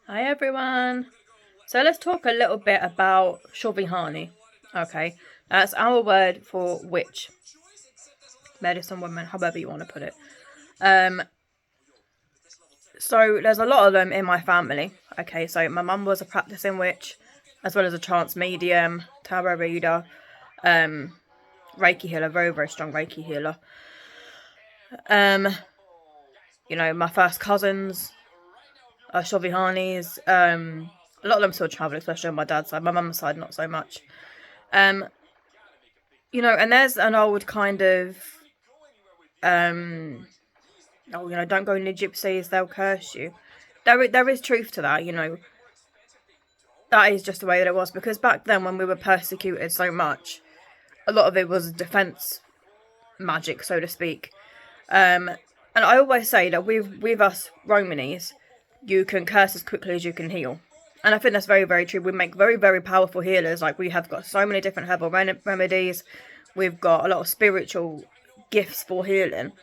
Hi everyone. So let's talk a little bit about shuvihani. Okay, that's our word for witch, medicine woman, however you want to put it. So there's a lot of them in my family. Okay, so my mum was a practicing witch, as well as a trance medium, tarot reader, Reiki healer, very very strong Reiki healer. My first cousins are shuvihanis. A lot of them still travel, especially on my dad's side. My mum's side, not so much. And there's an old kind of, don't go near gypsies, they'll curse you. There is truth to that, That is just the way that it was, because back then when we were persecuted so much, a lot of it was defense magic, so to speak. And I always say that with us Romanis, you can curse as quickly as you can heal. And I think that's very, very true. We make very, very powerful healers. Like, we have got so many different herbal remedies. We've got a lot of spiritual gifts for healing.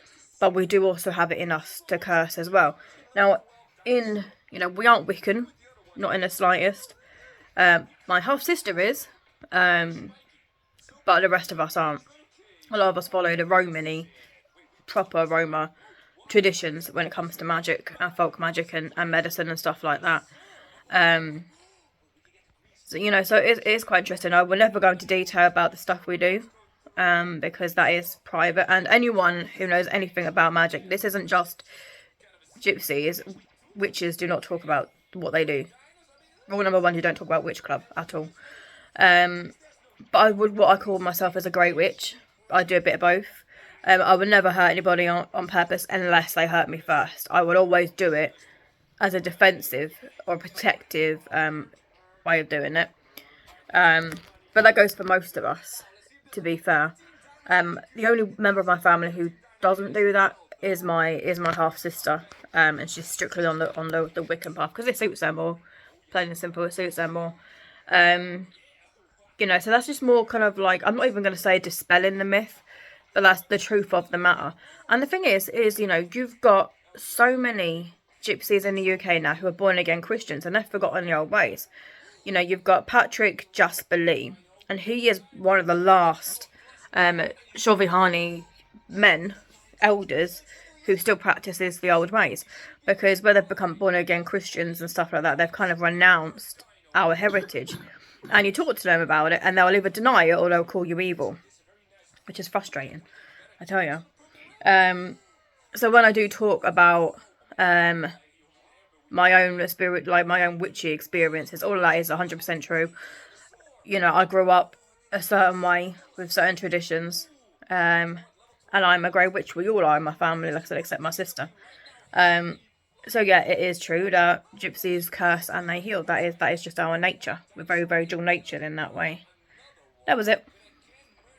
But we do also have it in us to curse as well. Now, we aren't Wiccan. Not in the slightest. My half-sister is. But the rest of us aren't. A lot of us follow the Romani, proper Roma traditions when it comes to magic and folk magic and medicine and stuff like that. So it is quite interesting. I will never go into detail about the stuff we do, because that is private. And anyone who knows anything about magic, this isn't just gypsies. Witches do not talk about what they do. Rule number one: you don't talk about witch club at all. But what I call myself as a grey witch. I do a bit of both. I would never hurt anybody on purpose unless they hurt me first. I would always do it as a defensive or protective way of doing it. But that goes for most of us, to be fair. The only member of my family who doesn't do that is my half sister, and she's strictly on the Wiccan path because it suits her more. Plain and simple, it suits her more. So that's just more kind of like, I'm not even going to say dispelling the myth, but that's the truth of the matter. And the thing is, you've got so many gypsies in the UK now who are born again Christians and they've forgotten the old ways. You've got Patrick Jasperlee, and he is one of the last Shuvihani men, elders, who still practices the old ways. Because where they've become born again Christians and stuff like that, they've kind of renounced our heritage. And you talk to them about it and they'll either deny it or they'll call you evil, which is frustrating, I tell you. So when I do talk about my own spirit, like my own witchy experiences, all of that is 100% true. I grew up a certain way with certain traditions, and I'm a grey witch. We all are in my family, like I said, except my sister. So yeah, it is true that gypsies curse and they heal. That is just our nature. We're very, very dual natured in that way. That was it.